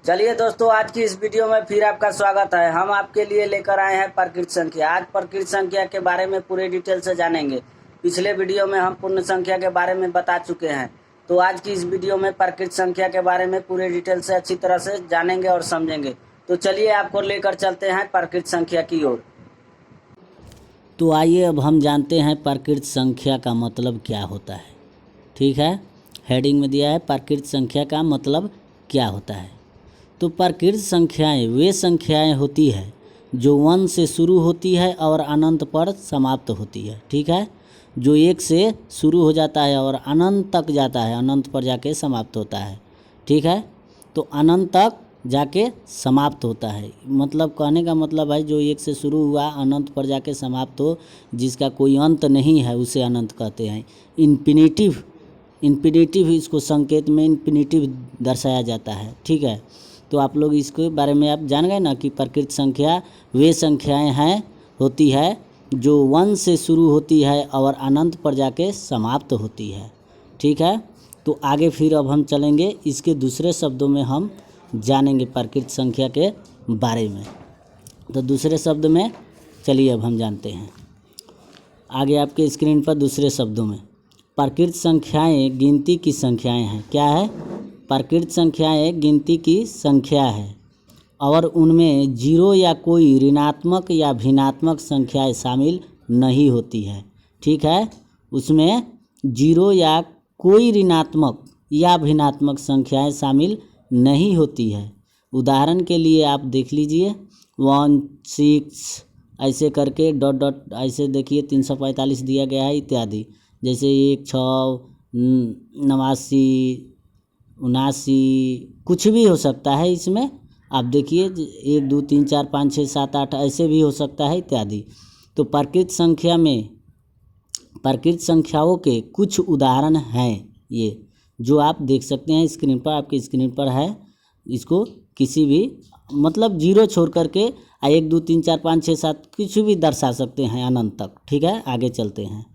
चलिए दोस्तों, आज की इस वीडियो में फिर आपका स्वागत है। हम आपके लिए लेकर आए हैं प्रकृत संख्या। आज प्रकृत संख्या के बारे में पूरे डिटेल से जानेंगे। पिछले वीडियो में हम पूर्ण संख्या के बारे में बता चुके हैं, तो आज की इस वीडियो में प्रकृत संख्या के बारे में पूरे डिटेल से अच्छी तरह से जानेंगे और समझेंगे। तो चलिए आपको लेकर चलते हैं प्रकृत संख्या की ओर। तो आइए अब हम जानते हैं प्रकृत संख्या का मतलब क्या होता है। ठीक है, हेडिंग में दिया है प्रकृत संख्या का मतलब क्या होता है। तो प्रकृत संख्याएं वे संख्याएं होती है जो 1 से शुरू होती है और अनंत पर समाप्त होती है। ठीक है, जो 1 से शुरू हो जाता है और अनंत तक जाता है, अनंत पर जाके समाप्त होता है। ठीक है, तो अनंत तक जाके समाप्त होता है, मतलब कहने का मतलब है जो 1 से शुरू हुआ अनंत पर जाके समाप्त हो, जिसका कोई अंत नहीं है, उसे अनंत कहते हैं। इन्फिनिटिव इसको संकेत में इन्फिनिटिव दर्शाया जाता है। ठीक है, तो आप लोग इसके बारे में आप जान गए ना कि प्रकृत संख्या वे संख्याएं होती है जो 1 से शुरू होती है और अनंत पर जाके समाप्त होती है। ठीक है, तो आगे फिर अब हम चलेंगे, इसके दूसरे शब्दों में हम जानेंगे प्रकृत संख्या के बारे में। तो दूसरे शब्द में चलिए अब हम जानते हैं। आगे आपके स्क्रीन पर दूसरे शब्दों में प्रकृत संख्याएं गिनती की संख्याएं हैं। क्या है? प्रकृत संख्याएं गिनती की संख्या है और उनमें जीरो या कोई ऋणात्मक या भिन्नात्मक संख्याएं शामिल नहीं होती है। ठीक है, उसमें जीरो या कोई ऋणात्मक या भिन्नात्मक संख्याएं शामिल नहीं होती है। उदाहरण के लिए आप देख लीजिए 1, 6 ऐसे करके डॉट डॉट ऐसे देखिए 345 दिया गया है इत्यादि, जैसे 1, 6, 89, 79 कुछ भी हो सकता है इसमें। आप देखिए 1, 2, 3, 4, 5, 6, 7, 8 ऐसे भी हो सकता है इत्यादि। तो प्रकृत संख्याओं के कुछ उदाहरण हैं ये, जो आप देख सकते हैं स्क्रीन पर, आपकी स्क्रीन पर है। इसको किसी भी मतलब जीरो छोड़ करके 1, 2, 3, 4, 5, 6, 7 कुछ भी दर्शा सकते हैं अनंत तक। ठीक है, आगे चलते हैं।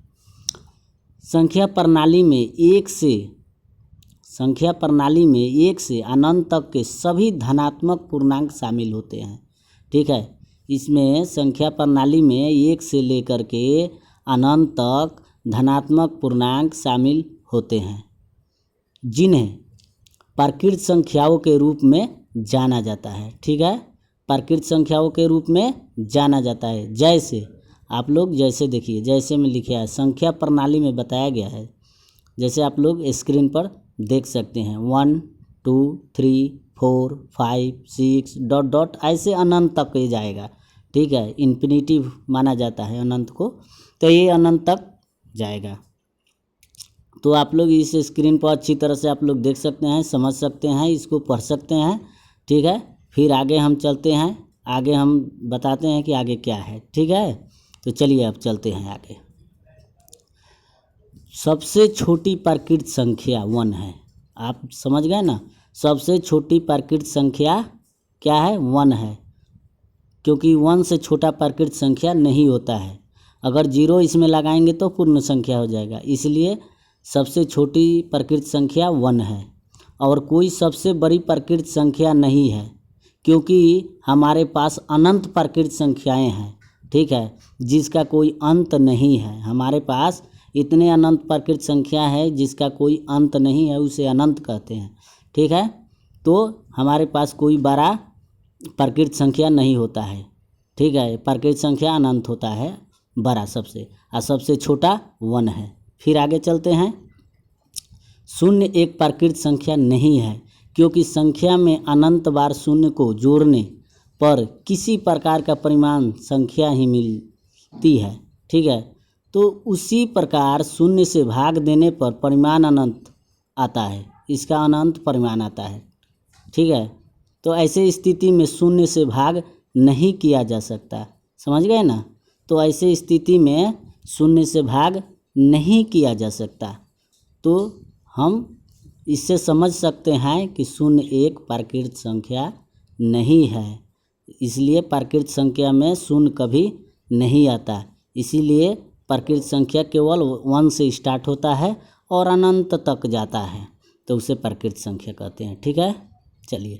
संख्या प्रणाली में 1 से अनंत तक के सभी धनात्मक पूर्णांक शामिल होते हैं। ठीक है, इसमें संख्या प्रणाली में 1 से लेकर के अनंत तक धनात्मक पूर्णांक शामिल होते हैं, जिन्हें प्रकृत संख्याओं के रूप में जाना जाता है। ठीक है, प्रकृत संख्याओं के रूप में जाना जाता है। जैसे आप लोग जैसे देखिए, जैसे में लिखा है संख्या प्रणाली में बताया गया है, जैसे आप लोग स्क्रीन पर देख सकते हैं 1, 2, 3, 4, 5, 6 डॉट डॉट ऐसे अनंत तक ये जाएगा। ठीक है, इन्फिनिटिव माना जाता है अनंत को, तो ये अनंत तक जाएगा। तो आप लोग इस स्क्रीन पर अच्छी तरह से आप लोग देख सकते हैं, समझ सकते हैं, इसको पढ़ सकते हैं। ठीक है, फिर आगे हम चलते हैं, आगे हम बताते हैं कि आगे क्या है। ठीक है, तो चलिए अब चलते हैं आगे। सबसे छोटी प्रकृत संख्या 1 है। आप समझ गए ना, सबसे छोटी प्रकृत संख्या क्या है? 1 है, क्योंकि 1 से छोटा प्रकृत संख्या नहीं होता है। अगर 0 इसमें लगाएंगे तो पूर्ण संख्या हो जाएगा, इसलिए सबसे छोटी प्रकृत संख्या 1 है। और कोई सबसे बड़ी प्रकृत संख्या नहीं है, क्योंकि हमारे पास अनंत प्रकृत संख्याएं हैं। ठीक है, जिसका कोई अंत नहीं है। हमारे पास इतने अनंत प्रकृत संख्या है जिसका कोई अंत नहीं है, उसे अनंत कहते हैं। ठीक है, तो हमारे पास कोई बड़ा प्रकृत संख्या नहीं होता है। ठीक है, प्रकृत संख्या अनंत होता है बड़ा सबसे, और सबसे छोटा 1 है। फिर आगे चलते हैं। 0 एक प्रकृत संख्या नहीं है, क्योंकि संख्या में अनंत बार 0 को जोड़ने पर किसी प्रकार का परिमाण संख्या ही मिलती है। ठीक है, तो उसी प्रकार 0 से भाग देने पर परिमाण अनंत आता है, इसका अनंत परिमाण आता है। ठीक है, तो ऐसे स्थिति में 0 से भाग नहीं किया जा सकता। समझ गए ना, तो ऐसे स्थिति में 0 से भाग नहीं किया जा सकता। तो हम इससे समझ सकते हैं कि 0 एक प्रकृत संख्या नहीं है, इसलिए प्रकृत संख्या में 0 कभी नहीं आता। इसीलिए प्रकृत संख्या केवल 1 से स्टार्ट होता है और अनंत तक जाता है, तो उसे प्रकृत संख्या कहते हैं। ठीक है, चलिए।